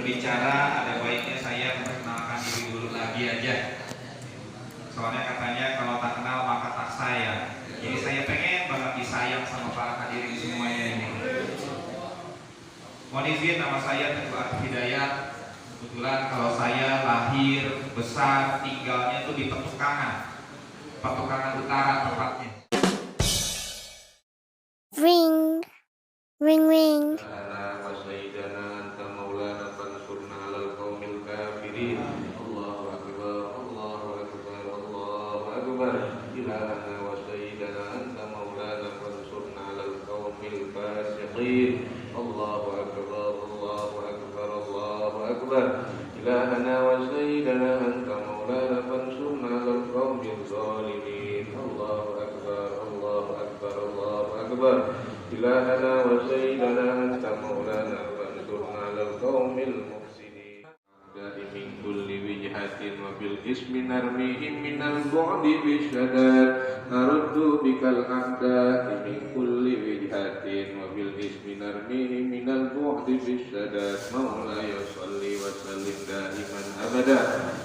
berbicara, ada baiknya saya memperkenalkan diri dulu lagi aja. Soalnya katanya kalau tak kenal maka tak sayang. Jadi saya pengen banget disayang sama para hadirin semuanya ini. Mohon izin, nama saya Teguh Arif Hidayat. Kebetulan kalau saya lahir, besar, tinggalnya itu di Petukangan Utara tepatnya. Ring, ring, ring. إلهنا وسيدنا أنت مولانا فانصرنا على القوم الظالمين الله أكبر الله أكبر الله أكبر إلهنا وسيدنا أنت مولانا فانصرنا على القوم المفسدين من كل وجهة وبالاسم نرميهم من البعد بالشداد نرد بك الأعداء من كل وجهة وبالاسم نرميهم من البعد بالشداد مولاي صل وسلم دائما أبدا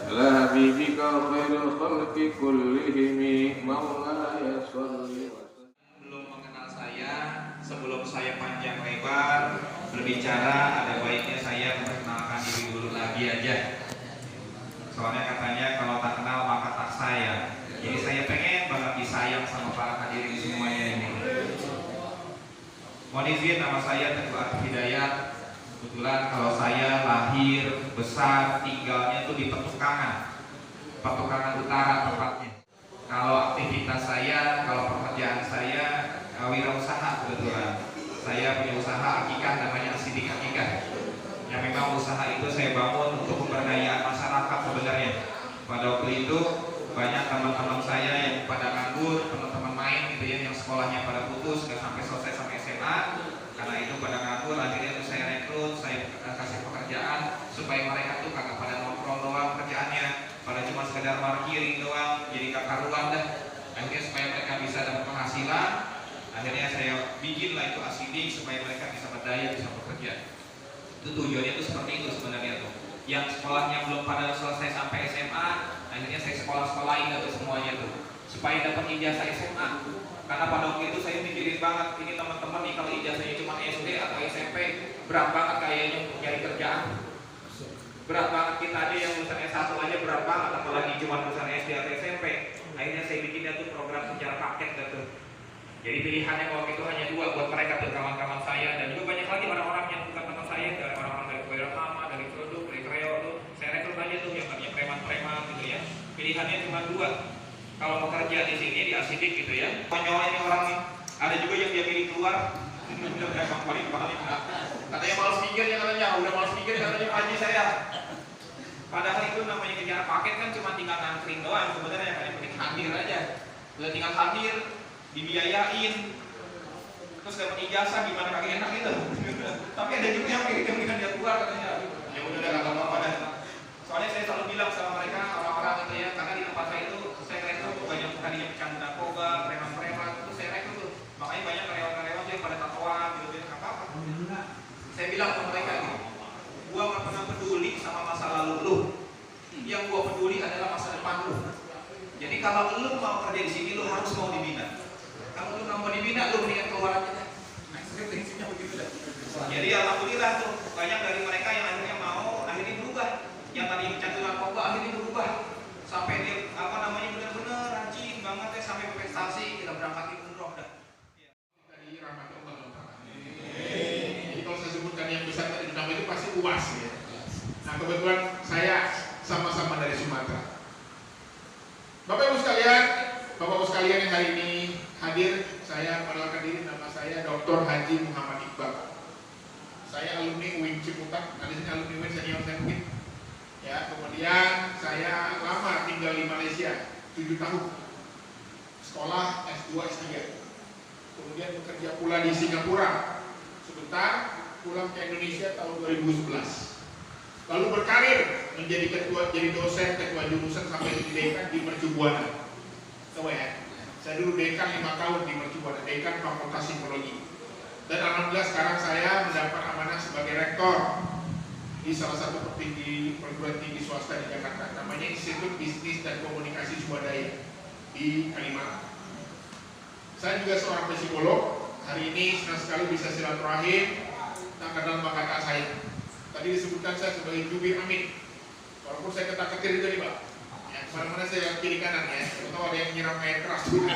على حبيبك خير الخلق كلهم مولاي صل وسلم. Belum mengenal saya, sebelum saya panjang lebar berbicara, ada baiknya saya memperkenalkan diri dulu lagi aja. Soalnya katanya kalau tak kenal maka tak sayang. Jadi saya pengen banget disayang sama para hadirin semuanya ini. Mohon izin, nama saya Teguh Arif Hidayat. Kebetulan kalau saya lahir, besar, tinggalnya itu di Petukangan Utara tepatnya. Kalau aktivitas saya, kalau pekerjaan saya wirausaha kebetulan. Saya punya usaha akikah, namanya Asidik Akikah. Yang memang usaha itu saya bangun untuk pemberdayaan masyarakat sebenarnya. Pada waktu itu banyak teman-teman saya yang pada nganggur, teman-teman main gitu ya, yang sekolahnya pada putus, nggak sampai selesai sampai SMA. Karena itu pada nganggur, akhirnya itu saya rekrut, saya kasih pekerjaan supaya mereka tuh kagak pada nongkrong doang kerjaannya, pada cuma sekedar parkiring doang, jadi kagak karuan dah. Akhirnya supaya mereka bisa dapat penghasilan, akhirnya saya bikin lah itu Asidik supaya mereka bisa berdaya, bisa bekerja. Itu tujuannya itu seperti itu sebenarnya tuh. Yang sekolahnya belum pada selesai sampai SMA, akhirnya saya sekolah-sekolahin itu semuanya tuh supaya dapat ijazah SMA. Karena pada waktu itu saya mikirin banget, ini teman-teman nih kalau ijazahnya cuma SD atau SMP, berat banget kayaknya untuk nyari kerjaan. Berat banget, kita aja yang lulusan S1 aja berat banget, apalagi cuma lulusan SD atau SMP. Akhirnya saya bikinnya tuh program secara paket gitu. Jadi pilihannya waktu itu hanya dua buat mereka tuh, kawan-kawan saya, dan juga banyak lagi orang-orang yang bukan teman saya, dari orang-orang dari Kuirotama, dari Produk, dari Kreo tuh, saya rekrut aja tuh yang banyak preman-preman gitu ya. Pilihannya cuma dua. Kalau mau kerja di sini di Asidik gitu ya. Konyol ini orang nih. Ada juga yang dia pilih keluar. Emang paling-paling. Katanya malas mikir ya katanya, udah malas mikir katanya haji saya. Padahal itu namanya kejar paket kan cuma tinggal ngantrin doang sebenarnya, kayak penting hadir aja. Udah tinggal hadir, dibiayain, terus dapat ijazah, gimana kagak enak itu. Tapi ada juga yang pengen dia keluar katanya. Ya udah gak apa-apa dah. Soalnya saya selalu bilang sama mereka orang-orang itu ya, karena di tempat saya itu saya rekrut banyak tadinya pecandu narkoba, preman-preman, itu saya rekrut tuh. Makanya banyak karyawan-karyawan yang pada tatoan gitu ya, apa-apa. Saya bilang ke mereka gitu, gua gak pernah peduli sama masa lalu lu. Yang gua peduli adalah masa depan lu. Jadi kalau lu mau kerja di sini, lu harus mau dibina. Kalau lu nggak mau dibina, lu mendingan keluar aja. Nah, prinsipnya begitu dah. Jadi alhamdulillah tuh banyak dari mereka yang akhirnya mau, akhirnya berubah. Yang tadi pecandu narkoba akhirnya berubah. Sampai dia benar-benar rajin banget ya, sampai berprestasi, kita berangkatin umroh dah. Dari rahmat Allah. Jadi kalau saya sebutkan yang besar tadi nama itu pasti UAS ya. Nah kebetulan saya sama-sama dari Sumatera. Bapak Ibu sekalian yang hari ini hadir, saya perkenalkan diri, nama saya Dr. Haji Muhammad Iqbal. Saya alumni UIN Ciputat, di sini alumni UIN senior saya mungkin. Ya, kemudian saya lama tinggal di Malaysia 7 tahun. Sekolah S2, S3. Kemudian bekerja pula di Singapura sebentar, pulang ke Indonesia tahun 2011. Lalu berkarir menjadi jadi dosen, ketua jurusan sampai jadi dekan di Mercubuana. Tahu ya? Saya dulu dekan 5 tahun di Mercubuana, dekan Fakultas Psikologi. Dan alhamdulillah sekarang saya mendapat amanah sebagai rektor di salah satu perguruan tinggi swasta di Jakarta, namanya Institut Bisnis dan Komunikasi Swadaya di Kalimantan. Saya juga seorang psikolog. Hari ini senang sekali bisa silaturahim tak kenal maka kakak saya. Tadi disebutkan saya sebagai jubir amin. Walaupun saya ketar-ketir itu nih Pak. Ya, kemana-mana saya kiri kanan ya. Atau ada yang nyiram air keras dulu.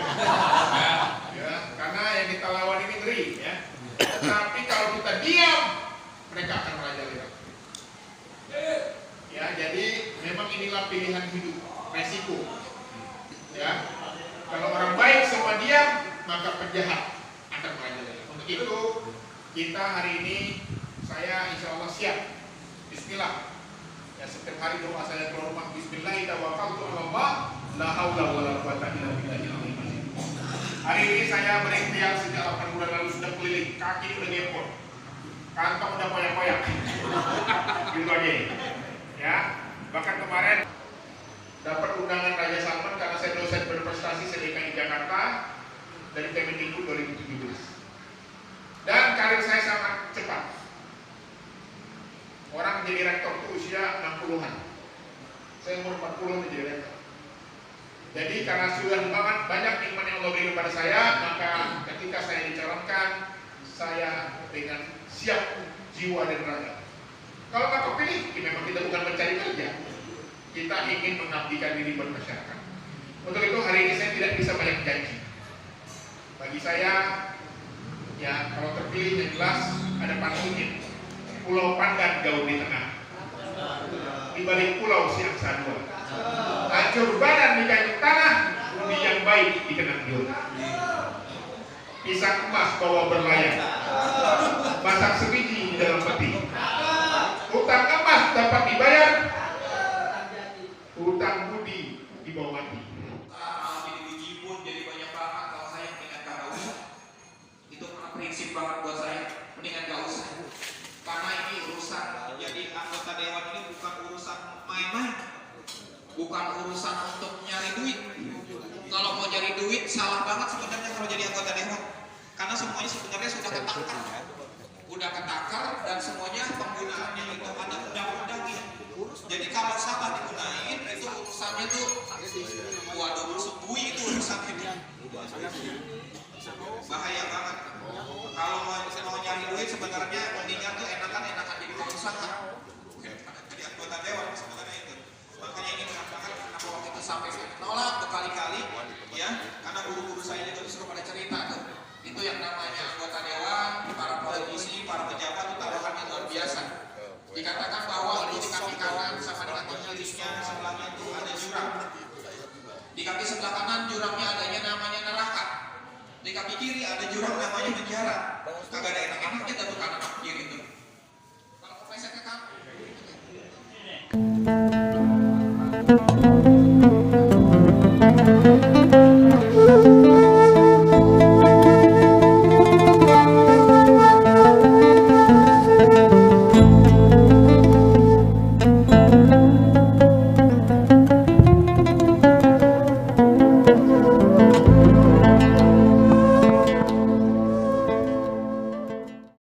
Ya, karena yang kita lawan ini ngeri ya. Tetapi kalau kita diam, mereka akan merajalela. Ya, jadi memang inilah pilihan hidup, resiko. Ya, kalau orang baik semua diam, maka penjahat akan merajalela. Untuk itu kita hari ini saya insya Allah siap. Bismillah. Ya, setiap hari doa saya keluar rumah Bismillah tawakkaltu 'ala Allah la haula wala quwata illa billahil azim. Hari ini saya berikhtiar sejak 8 bulan lalu sudah keliling, kaki udah ngepot, kantong udah koyak-koyak. Gitu aja. Ya, bahkan kemarin dapat undangan Raja Salman karena saya dosen berprestasi se-DKI Jakarta dari Kemendikbud 2017. Dan karir saya sangat cepat. Orang menjadi rektor itu usia 60-an. Saya umur 40 menjadi rektor. Jadi karena sudah banyak nikmat yang Allah berikan kepada saya, maka ketika saya dicalonkan, saya dengan siap jiwa dan raga. Kalau tak kepilih, ya memang kita bukan mencari kerja. Kita ingin mengabdikan diri buat masyarakat. Untuk itu hari ini saya tidak bisa banyak janji. Bagi saya, ya kalau terpilih yang jelas ada pantunnya. Pulau Pandan jauh di tengah. Di balik pulau si Angsa Dua. Hancur badan di kayu tanah, bumi yang baik di kenang jauh. Pisang emas bawa berlayar. Masak sebiji di dalam peti. Hutang emas dapat dibayar. Hutang budi dibawa mati. Jadi uji pun jadi banyak banget. Kalau saya mendingan gak usah. Itu prinsip banget buat saya. Mendingan gak usah. Karena ini urusan jadi anggota dewan ini bukan urusan main-main. Bukan urusan untuk nyari duit. Kalau mau cari duit salah banget sebenarnya kalau jadi anggota dewan. Karena semuanya sebenarnya sudah ketakar. Udah ketakar dan semuanya penggunaannya itu ada undang-undangnya. Jadi kalau salah digunain itu urusannya tuh waduh sebui itu urusan ini. Bahaya banget. Kalau mau nyari duit sebenarnya mendingan tuh enakan jadi pengusaha. Jadi anggota dewan sebenarnya itu. Makanya ini mengatakan kenapa waktu itu sampai saya ditolak berkali-kali ya, karena guru-guru saya juga suka pada cerita tuh. Itu yang namanya anggota dewan, para politisi, para pejabat itu taruhannya luar biasa. Dikatakan bahwa di kaki kanan sama dengan kirinya sebelahnya itu ada jurang. Di kaki sebelah kanan jurangnya adanya namanya neraka. Di kaki kiri ada jurang namanya penjara. Kagak ada enak